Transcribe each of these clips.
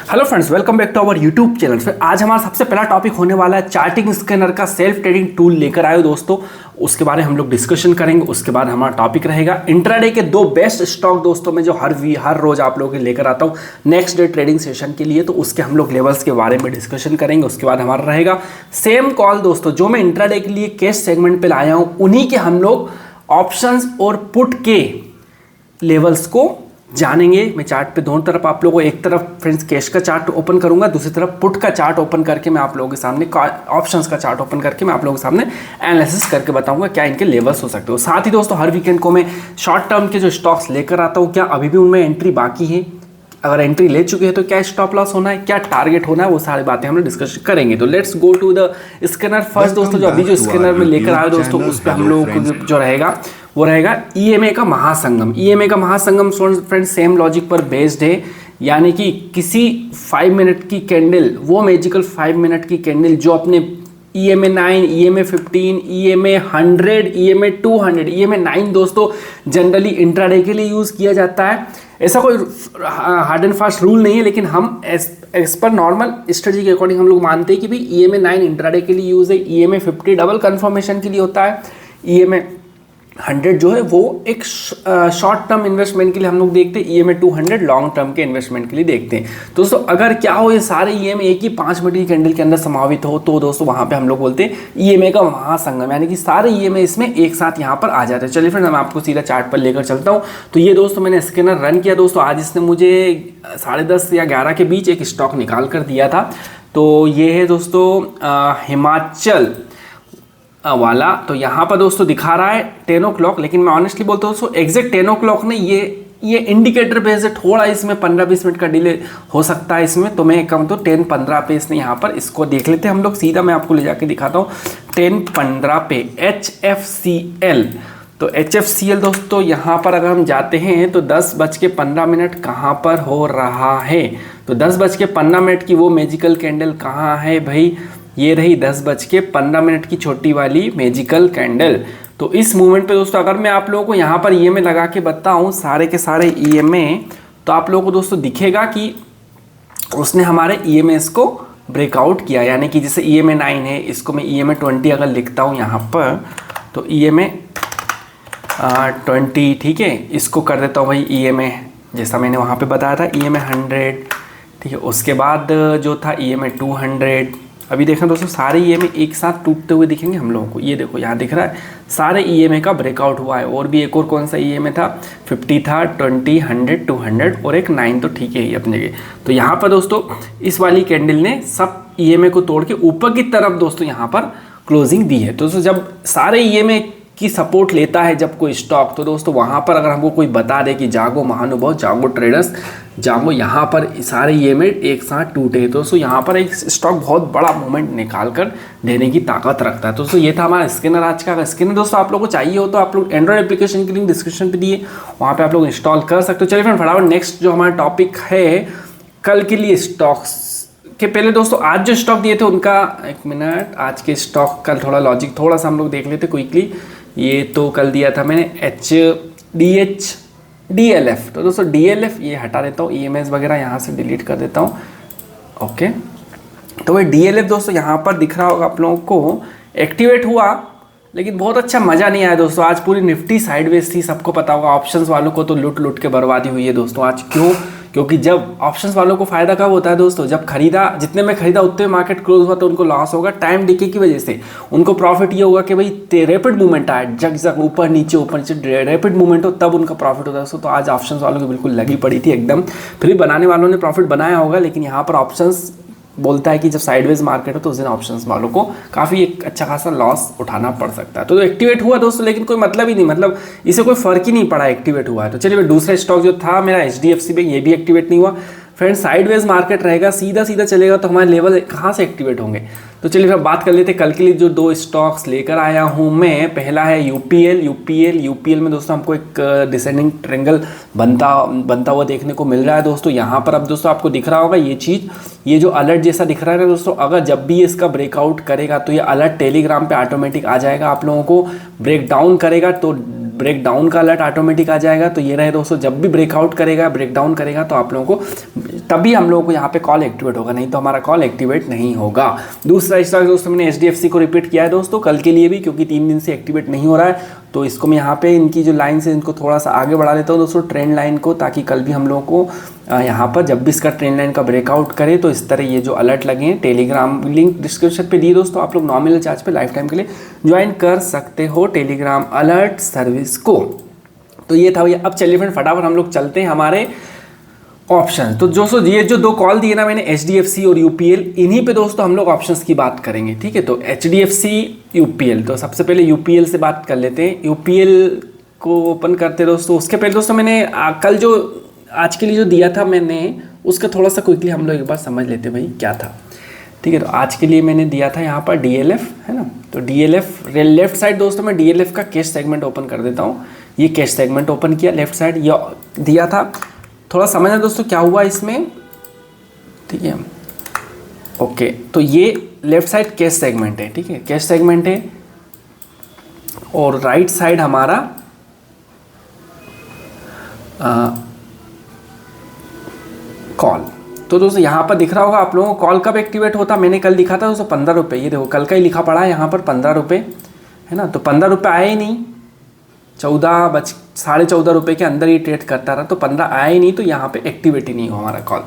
Hello friends, welcome back to our YouTube channel. फिर आज हमारा सबसे पहला टॉपिक होने वाला है चार्टिंग स्कैनर का सेल्फ ट्रेडिंग टूल लेकर आए दोस्तों। उसके बारे में हम लोग डिस्कशन करेंगे। उसके बाद हमारा टॉपिक रहेगा इंट्राडे के दो बेस्ट स्टॉक दोस्तों में जो हर रोज आप लोगों के लेकर आता हूँ नेक्स्ट डे ट्रेडिंग सेशन के लिए। तो उसके हम लोग लेवल्स के बारे में डिस्कशन करेंगे। उसके बाद हमारा रहेगा सेम कॉल दोस्तों, जो मैं इंट्राडे के लिए कैश सेगमेंट पे लाया हूँ उन्हीं के हम लोग ऑप्शंस और पुट के लेवल्स को जानेंगे। मैं चार्ट पे दोनों तरफ आप लोगों को, एक तरफ फ्रेंड्स कैश का चार्ट ओपन करूंगा, दूसरी तरफ पुट का चार्ट ओपन करके मैं आप लोगों के सामने ऑप्शंस का चार्ट ओपन करके मैं आप लोगों के सामने एनालिसिस करके बताऊंगा क्या इनके लेवल्स हो सकते हो। साथ ही दोस्तों हर वीकेंड को मैं शॉर्ट टर्म के जो स्टॉक्स लेकर आता हूँ, क्या अभी भी उनमें एंट्री बाकी है, अगर एंट्री ले चुके हैं तो क्या स्टॉप लॉस होना है, क्या टारगेट होना है, वो सारी बातें हम लोग डिस्कस करेंगे। तो let's go to the scanner first दोस्तों। जो अभी जो स्कैनर में लेकर आए दोस्तों, उस पर हम लोग जो रहेगा वो रहेगा ईएमए का महासंगम। ईएमए का महासंगम फ्रेंड्स सेम लॉजिक पर बेस्ड है, यानी कि किसी 5 मिनट की कैंडल, वो मैजिकल 5 मिनट की कैंडल जो अपने EMA 9, EMA 15, EMA 100, EMA 200, EMA 9 दोस्तों जनरली इंट्राडे के लिए यूज़ किया जाता है। ऐसा कोई हार्ड एंड फास्ट रूल नहीं है, लेकिन हम एज पर नॉर्मल स्ट्रेटजी के अकॉर्डिंग हम लोग मानते हैं कि भाई EMA 9 इंट्राडे के लिए यूज़ है, EMA 50 डबल कन्फर्मेशन के लिए होता है, EMA 100 जो है वो एक शॉर्ट टर्म इन्वेस्टमेंट के लिए हम लोग देखते हैं, EMA 200 लॉन्ग टर्म के इन्वेस्टमेंट के लिए देखते हैं। दोस्तों अगर क्या हो ये सारे EMA एक ही 5 मिनट की कैंडल के अंदर समावित हो तो दोस्तों वहाँ पे हम लोग बोलते हैं EMA का महासंगम, यानी कि सारे EMA इसमें एक साथ यहाँ पर आ जाते हैं। चलिए फिर मैं आपको सीधा चार्ट पर लेकर चलता हूँ। तो ये दोस्तों मैंने स्कैनर रन किया दोस्तों। आज इसने मुझे 10:30 या 11 के बीच एक स्टॉक निकाल कर दिया था। तो ये है दोस्तों हिमाचल वाला। तो यहाँ पर दोस्तों दिखा रहा है 10 o'clock, लेकिन मैं ऑनेस्टली बोलता हूँ दोस्तों एग्जैक्ट 10 o'clock नहीं, ये इंडिकेटर पे से थोड़ा इसमें 15-20 मिनट का डिले हो सकता है इसमें। तो मैं कम तो 10-15 पे इसने यहाँ पर इसको देख लेते हैं हम लोग। सीधा मैं आपको ले जाके दिखाता हूँ 10-15 पे HFCL। तो HFCL दोस्तों यहाँ पर अगर हम जाते हैं तो 10:15 कहाँ पर हो रहा है, तो 10:15 की वो मैजिकल कैंडल कहाँ है भाई, ये रही 10:15 की छोटी वाली मैजिकल कैंडल। तो इस मूवमेंट पे दोस्तों अगर मैं आप लोगों को यहाँ पर EMA लगा के बताऊँ सारे के सारे EMA, तो आप लोगों को दोस्तों दिखेगा कि उसने हमारे EMAs को ब्रेकआउट किया, यानी कि जैसे EMA 9 है, इसको मैं EMA 20 अगर लिखता हूँ यहाँ पर, तो EMA 20 ठीक है, इसको कर देता हूँ भाई EMA जैसा मैंने वहाँ पे बताया था EMA 100 ठीक है। उसके बाद जो था EMA 200। अभी देखना दोस्तों सारे EMA एक साथ टूटते हुए दिखेंगे हम लोगों को। ये देखो यहाँ दिख रहा है सारे EMA का ब्रेकआउट हुआ है। और भी एक और कौन सा EMA था, 50 था, 20, 100, 200 और एक 9 तो ठीक है ही अपने जगह। तो यहाँ पर दोस्तों इस वाली कैंडल ने सब EMA को तोड़ के ऊपर की तरफ दोस्तों यहाँ पर क्लोजिंग दी है। तो दोस्तों जब सारे EMA की सपोर्ट लेता है जब कोई स्टॉक, तो दोस्तों वहाँ पर अगर हमको कोई बता दे कि जागो महानुभाव, जागो ट्रेडर्स, जागो, यहाँ पर सारे EMA एक साथ टूटे, तो दोस्तों यहाँ पर एक स्टॉक बहुत बड़ा मूवमेंट निकाल कर देने की ताकत रखता है। दोस्तों ये था हमारा स्कैनर आज का। स्कैनर दोस्तों आप लोगों को चाहिए हो तो आप लोग एंड्रॉइड एप्लीकेशन की लिंक डिस्क्रिप्शन पे दिए, वहाँ पे आप लोग इंस्टॉल कर सकते हो। चलिए फ्रेंड फटाफट नेक्स्ट जो हमारा टॉपिक है कल के लिए स्टॉक्स के पहले दोस्तों आज जो स्टॉक दिए थे उनका, एक मिनट, आज के स्टॉक का थोड़ा लॉजिक थोड़ा सा हम लोग देख लेते क्विकली। ये तो कल दिया था मैंने DLF। तो दोस्तों DLF ये हटा देता हूँ, EMAs वगैरह यहाँ से डिलीट कर देता हूँ। ओके, तो वही DLF दोस्तों यहाँ पर दिख रहा होगा आप लोगों को, एक्टिवेट हुआ लेकिन बहुत अच्छा मज़ा नहीं आया दोस्तों। आज पूरी निफ्टी साइडवेज थी, सबको पता होगा। ऑप्शंस वालों को तो लूट के बर्बादी हुई है दोस्तों आज। क्यों? क्योंकि जब ऑप्शंस वालों को फ़ायदा कब होता है दोस्तों, जब खरीदा, जितने में खरीदा उतने मार्केट क्लोज हुआ तो उनको लॉस होगा टाइम डिके की वजह से। उनको प्रॉफिट ये होगा कि भाई रैपिड मूवमेंट आए, जग ऊपर नीचे रैपिड मूवमेंट हो, तब उनका प्रॉफिट होता है दोस्तों। तो आज ऑप्शंस वालों की बिल्कुल लगी पड़ी थी एकदम। फिर भी बनाने वालों ने प्रॉफिट बनाया होगा, लेकिन यहाँ पर ऑप्शंस बोलता है कि जब साइडवेज मार्केट हो तो उस दिन ऑप्शंस वालों को काफ़ी एक अच्छा खासा लॉस उठाना पड़ सकता है। तो एक्टिवेट हुआ दोस्तों, लेकिन कोई मतलब ही नहीं, मतलब इसे कोई फर्क ही नहीं पड़ा एक्टिवेट हुआ है। तो चलिए दूसरा स्टॉक जो था मेरा HDFC बैंक, ये भी एक्टिवेट नहीं हुआ। फ्रेंड्स साइडवेज मार्केट रहेगा, सीधा चलेगा तो हमारे लेवल कहाँ से एक्टिवेट होंगे। तो चलिए फिर बात कर लेते हैं कल के लिए जो दो स्टॉक्स लेकर आया हूँ मैं। पहला है UPL में दोस्तों हमको एक डिसेंडिंग ट्रेंगल बनता हुआ देखने को मिल रहा है दोस्तों। यहाँ पर अब दोस्तों आपको दिख रहा होगा ये चीज़, ये जो अलर्ट जैसा दिख रहा है ना दोस्तों, अगर जब भी इसका ब्रेकआउट करेगा तो ये अलर्ट टेलीग्राम पे ऑटोमेटिक आ जाएगा। आप लोगों को ब्रेक डाउन करेगा तो ब्रेक डाउन का अलर्ट ऑटोमेटिक आ जाएगा। तो ये रहे दोस्तों, जब भी ब्रेकआउट करेगा, ब्रेक डाउन करेगा तो आप लोगों को तभी हम लोगों को यहाँ पे कॉल एक्टिवेट होगा, नहीं तो हमारा कॉल एक्टिवेट नहीं होगा। दूसरा स्टॉक दोस्तों मैंने HDFC को रिपीट किया है दोस्तों कल के लिए भी, क्योंकि 3 दिन से एक्टिवेट नहीं हो रहा है। तो इसको मैं यहाँ पे इनकी जो लाइन से इनको थोड़ा सा आगे बढ़ा देता हूँ दोस्तों, ट्रेंड लाइन को, ताकि कल भी हम लोग को यहाँ पर जब भी इसका ट्रेंड लाइन का ब्रेकआउट करे तो इस तरह ये जो अलर्ट लगे हैं, टेलीग्राम लिंक डिस्क्रिप्शन पे दिए दोस्तों, आप लोग नॉमिनल चार्ज पे लाइफ टाइम के लिए ज्वाइन कर सकते हो टेलीग्राम अलर्ट सर्विस को। तो ये था भैया। अब चलिए फ्रेंड फटाफट हम लोग चलते हैं हमारे ऑप्शन। तो दोस्तों ये जो 2 कॉल दिए ना मैंने, HDFC और UPL, इन्हीं पे दोस्तों हम लोग ऑप्शंस की बात करेंगे, ठीक है। तो HDFC UPL, तो सबसे पहले UPL से बात कर लेते हैं। UPL को ओपन करते दोस्तों। उसके पहले दोस्तों मैंने कल जो आज के लिए जो दिया था मैंने, उसका थोड़ा सा क्विकली हम लोग एक बार समझ लेते भाई क्या था, ठीक है। तो आज के लिए मैंने दिया था यहाँ पर DLF, है ना। तो DLF लेफ्ट साइड दोस्तों मैं DLF का कैश सेगमेंट ओपन कर देता हूँ। ये कैश सेगमेंट ओपन किया, लेफ्ट साइड ये दिया था। थोड़ा समझना दोस्तों क्या हुआ इसमें, ठीक है। ओके, तो ये लेफ्ट साइड कैश सेगमेंट है, ठीक है, कैश सेगमेंट है। और राइट साइड हमारा कॉल। तो दोस्तों यहाँ पर दिख रहा होगा आप लोगों को कॉल कब एक्टिवेट होता, मैंने कल लिखा था दोस्तों 15 रुपये। ये देखो कल का ही लिखा पड़ा है यहाँ पर 15 रुपये, है ना। तो 15 रुपये आए ही नहीं, 14 रुपये के अंदर ही ट्रेड करता रहा, तो 15 आया ही नहीं, तो यहाँ पे एक्टिवेट ही नहीं हो हमारा कॉल।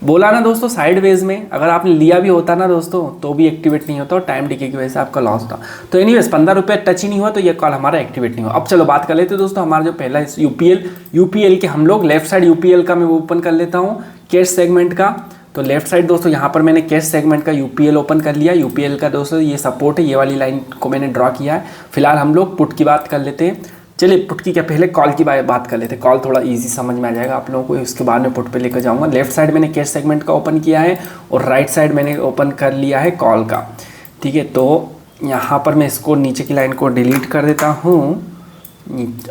बोला ना दोस्तों साइडवेज में अगर आपने लिया भी होता ना दोस्तों तो भी एक्टिवेट नहीं होता और टाइम डिके की वजह से आपका लॉस था। तो एनीवेज 15 रुपये टच ही नहीं हुआ तो ये कॉल हमारा एक्टिवेट नहीं हुआ। अब चलो बात कर लेते हैं दोस्तों हमारा जो पहला यूपीएल के हम लोग लेफ्ट साइड यूपीएल का मैं ओपन कर लेता हूँ कैश सेगमेंट का। तो लेफ्ट साइड दोस्तों यहाँ पर मैंने कैश सेगमेंट का यूपीएल ओपन कर लिया। यूपीएल का दोस्तों ये सपोर्ट है, ये वाली लाइन को मैंने ड्रॉ किया है। फिलहाल हम लोग पुट की बात कर लेते हैं। चलिए पुट की क्या पहले कॉल की बात कर लेते हैं, कॉल थोड़ा इजी समझ में आ जाएगा आप लोगों को, उसके बाद में पुट पे लेकर जाऊंगा। लेफ्ट साइड मैंने कैश सेगमेंट का ओपन किया है और राइट साइड मैंने ओपन कर लिया है कॉल का, ठीक है। तो यहाँ पर मैं इसको नीचे की लाइन को डिलीट कर देता हूँ,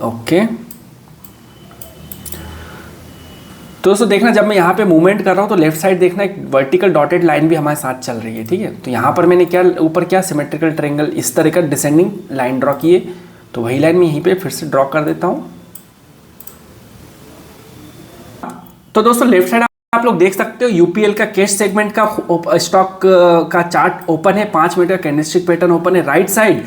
ओके। तो दोस्तों देखना जब मैं यहाँ पे मूवमेंट कर रहा हूँ तो लेफ्ट साइड देखना एक वर्टिकल डॉटेड लाइन भी हमारे साथ चल रही है, ठीक है। तो यहाँ पर मैंने क्या ऊपर क्या सिमेट्रिकल ट्रायंगल इस तरह का डिसेंडिंग लाइन ड्रॉ किए, तो वही लाइन मैं यहीं पे फिर से ड्रॉ कर देता हूँ। तो दोस्तों लेफ्ट साइड आप लोग देख सकते हो यूपीएल का कैश सेगमेंट का स्टॉक का चार्ट ओपन है, 5 मिनट का कैंडलस्टिक पैटर्न ओपन है। राइट साइड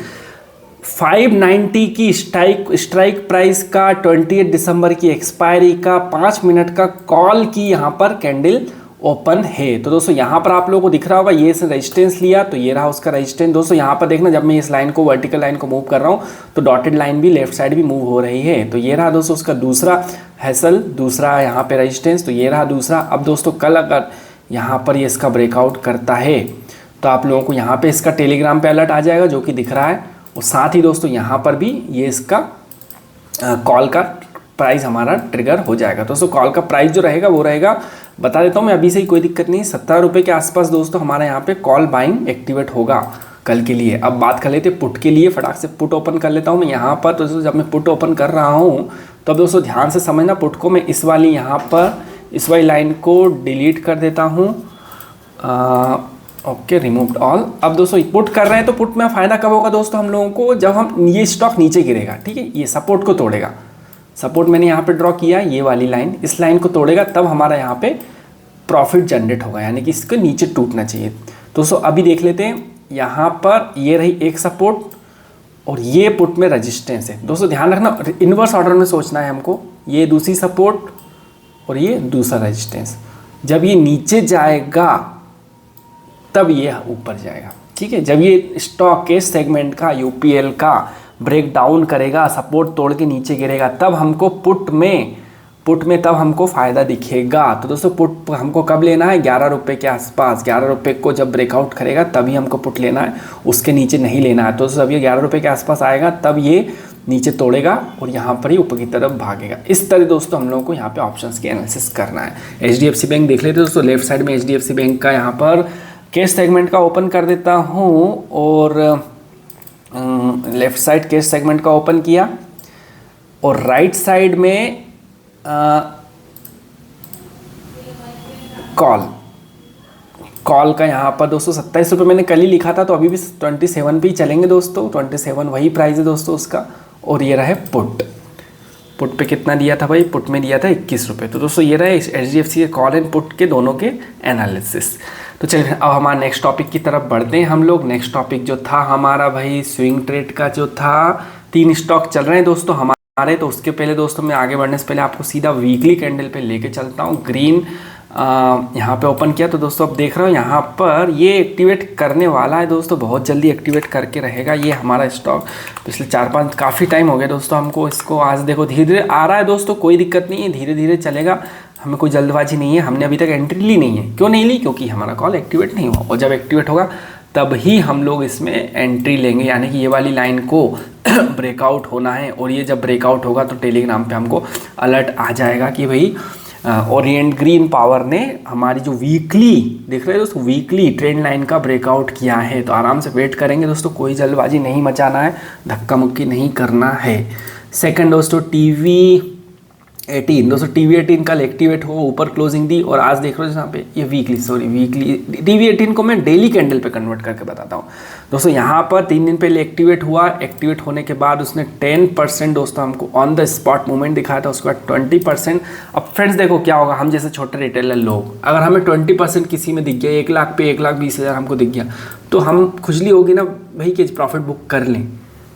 590 की स्ट्राइक प्राइस का 28 दिसंबर की एक्सपायरी का 5 मिनट का कॉल की यहाँ पर कैंडल ओपन है। तो दोस्तों यहाँ पर आप लोगों को दिख रहा होगा ये रेजिस्टेंस लिया, तो ये रहा उसका रेजिस्टेंस। दोस्तों यहाँ पर देखना जब मैं इस लाइन को वर्टिकल लाइन को मूव कर रहा हूँ तो डॉटेड लाइन भी लेफ्ट साइड भी मूव हो रही है। तो ये रहा दोस्तों उसका दूसरा हैसल, दूसरा यहाँ पे रेजिस्टेंस, तो ये रहा दूसरा। अब दोस्तों कल अगर यहाँ पर ये इसका ब्रेकआउट करता है तो आप लोगों को यहाँ पे इसका टेलीग्राम पे अलर्ट आ जाएगा जो कि दिख रहा है, और साथ ही दोस्तों यहाँ पर भी ये इसका कॉल का प्राइस हमारा ट्रिगर हो जाएगा। दोस्तों कॉल का प्राइस जो रहेगा वो रहेगा, बता देता हूँ मैं अभी से ही, कोई दिक्कत नहीं, 17 रुपये के आसपास दोस्तों हमारा यहाँ पे कॉल बाइंग एक्टिवेट होगा कल के लिए। अब बात कर लेते हैं पुट के लिए, फटाक से पुट ओपन कर लेता हूँ मैं यहाँ पर। तो दोस्तों जब मैं पुट ओपन कर रहा हूँ तो दोस्तों ध्यान से समझना, पुट को मैं इस वाली यहाँ पर इस वाली लाइन को डिलीट कर देता हूँ, ओके, रिमूव्ड ऑल। अब दोस्तों पुट कर रहे हैं तो पुट में फ़ायदा कब होगा दोस्तों हम लोगों को, जब हम ये स्टॉक नीचे गिरेगा, ठीक है, ये सपोर्ट को तोड़ेगा। सपोर्ट मैंने यहाँ पे ड्रॉ किया, ये वाली लाइन, इस लाइन को तोड़ेगा तब हमारा यहाँ पे प्रॉफिट जनरेट होगा, यानी कि इसके नीचे टूटना चाहिए। दोस्तों अभी देख लेते हैं, यहाँ पर ये रही एक सपोर्ट और ये पुट में रेजिस्टेंस है। दोस्तों ध्यान रखना इन्वर्स ऑर्डर में सोचना है हमको, ये दूसरी सपोर्ट और ये दूसरा रेजिस्टेंस। जब ये नीचे जाएगा तब ये ऊपर जाएगा, ठीक है। जब ये स्टॉक के सेगमेंट का यूपीएल का ब्रेक डाउन करेगा, सपोर्ट तोड़ के नीचे गिरेगा, तब हमको पुट में तब हमको फ़ायदा दिखेगा। तो दोस्तों पुट हमको कब लेना है, 11 रुपये के आसपास। 11 रुपये को जब ब्रेकआउट करेगा तभी हमको पुट लेना है, उसके नीचे नहीं लेना है। तो दोस्तों जब ये 11 रुपये के आसपास आएगा तब ये नीचे तोड़ेगा और यहाँ पर ही ऊपर की तरफ भागेगा। इस तरह दोस्तों हम लोगों को यहाँ पे ऑप्शंस की एनालिसिस करना है। HDFC बैंक देख लेते दोस्तों, लेफ्ट साइड में HDFC बैंक का यहाँ पर कैश सेगमेंट का ओपन कर देता हूँ और लेफ्ट साइड कैश सेगमेंट का ओपन किया और राइट साइड में कॉल का यहाँ पर दोस्तों 27 रुपये मैंने कल ही लिखा था, तो अभी भी 27 पे ही चलेंगे दोस्तों, 27 वही प्राइस है दोस्तों उसका। और ये रहे पुट, पुट पे कितना दिया था भाई, पुट में दिया था 21 रुपये। तो दोस्तों ये रहे HDFC के कॉल एंड पुट के दोनों के एनालिसिस। तो चलिए अब हमारे नेक्स्ट टॉपिक की तरफ बढ़ते हैं हम लोग। नेक्स्ट टॉपिक जो था हमारा भाई स्विंग ट्रेड का जो था, 3 स्टॉक चल रहे हैं दोस्तों हमारे। तो उसके पहले दोस्तों मैं आगे बढ़ने से पहले आपको सीधा वीकली कैंडल पे लेके चलता हूँ। ग्रीन यहाँ पे ओपन किया तो दोस्तों अब देख रहे हो यहाँ पर ये एक्टिवेट करने वाला है दोस्तों, बहुत जल्दी एक्टिवेट करके रहेगा ये हमारा स्टॉक। पिछले 4-5 काफ़ी टाइम हो गया दोस्तों हमको इसको, आज देखो धीरे धीरे आ रहा है दोस्तों, कोई दिक्कत नहीं है, धीरे धीरे चलेगा, हमें कोई जल्दबाजी नहीं है। हमने अभी तक एंट्री ली नहीं है, क्यों नहीं ली, क्योंकि हमारा कॉल एक्टिवेट नहीं हुआ, और जब एक्टिवेट होगा तब ही हम लोग इसमें एंट्री लेंगे, यानी कि ये वाली लाइन को ब्रेकआउट होना है। और ये जब ब्रेकआउट होगा तो टेलीग्राम पे हमको अलर्ट आ जाएगा कि भाई ओरिएंट ग्रीन पावर ने हमारी जो वीकली देख रहे हैं दोस्तों, वीकली ट्रेंड लाइन का ब्रेकआउट किया है। तो आराम से वेट करेंगे दोस्तों, कोई जल्दबाजी नहीं मचाना है, धक्का मुक्की नहीं करना है। सेकंड दोस्तों TV18 दोस्तों, TV18 कल एक्टिवेट हो, ऊपर क्लोजिंग दी, और आज देख रहे हो यहाँ पे ये वीकली TV18 को मैं डेली कैंडल पे कन्वर्ट करके बताता हूँ दोस्तों। यहाँ पर 3 दिन पहले एक्टिवेट हुआ, एक्टिवेट होने के बाद उसने 10% दोस्तों हमको ऑन द स्पॉट मूवमेंट दिखाया था, उसके बाद 20%। अब फ्रेंड्स देखो क्या होगा, हम जैसे छोटे रिटेलर लोग, अगर हमें 20% किसी में दिख गया, 1 लाख पे 1,20,000 हमको दिख गया, तो हम खुजली होगी ना भाई कि प्रॉफिट बुक कर लें।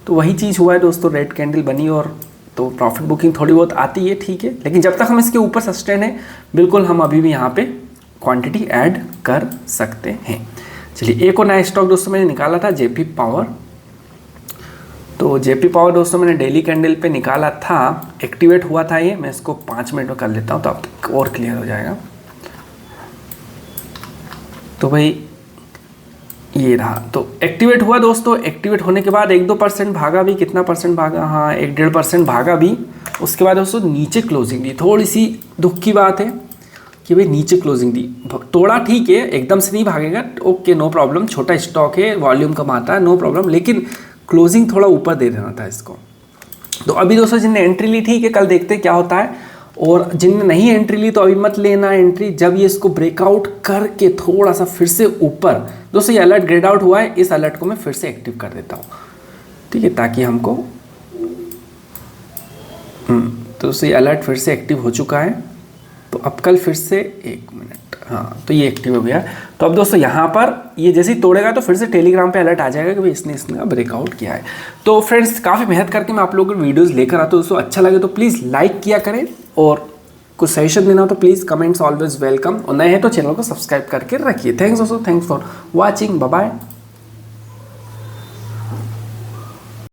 तो वही चीज़ हुआ है दोस्तों, रेड कैंडल बनी और तो प्रॉफिट बुकिंग थोड़ी बहुत आती है, ठीक है, लेकिन जब तक हम इसके ऊपर सस्टेन है, बिल्कुल हम अभी भी यहाँ पे क्वांटिटी ऐड कर सकते हैं। चलिए एक और नया स्टॉक दोस्तों मैंने निकाला था, JP पावर। तो JP पावर दोस्तों मैंने डेली कैंडल पे निकाला था, एक्टिवेट हुआ था ये, मैं इसको 5 मिनट में कर लेता हूँ तो अब तक और क्लियर हो जाएगा। तो भाई ये रहा, तो एक्टिवेट हुआ दोस्तों, एक्टिवेट होने के बाद 1-2% भागा भी, कितना परसेंट भागा, हाँ 1-1.5% भागा भी। उसके बाद दोस्तों नीचे क्लोजिंग दी, थोड़ी सी दुख की बात है कि भाई नीचे क्लोजिंग दी, तोड़ा ठीक है, एकदम से नहीं भागेगा, ओके नो प्रॉब्लम, छोटा स्टॉक है, वॉल्यूम कम आता है, नो प्रॉब्लम, लेकिन क्लोजिंग थोड़ा ऊपर दे देना था इसको। तो अभी दोस्तों जिनने एंट्री ली ठीक है, कल देखते हैं क्या होता है, और जिनने नहीं एंट्री ली तो अभी मत लेना एंट्री, जब ये इसको ब्रेकआउट करके थोड़ा सा फिर से ऊपर, दोस्तों ये अलर्ट ग्रेड आउट हुआ है, इस अलर्ट को मैं फिर से एक्टिव कर देता हूँ, ठीक है, ताकि हमको तो दोस्तों ये अलर्ट फिर से एक्टिव हो चुका है। तो अब कल फिर से 1 मिनट, हाँ तो ये एक्टिव हो गया। तो अब दोस्तों यहाँ पर ये जैसे ही तोड़ेगा तो फिर से टेलीग्राम पे अलर्ट आ जाएगा कि भाई इसने ब्रेकआउट किया है। तो फ्रेंड्स काफ़ी मेहनत करके मैं आप लोगों को वीडियोस लेकर आता हूँ दोस्तों, अच्छा लगे तो प्लीज़ लाइक किया करें, और कुछ सजेशन देना हो तो प्लीज़ कमेंट्स ऑलवेज वेलकम, और नए हैं तो चैनल को सब्सक्राइब करके रखिए। थैंक्स दोस्तों, thanks for watching, bye bye.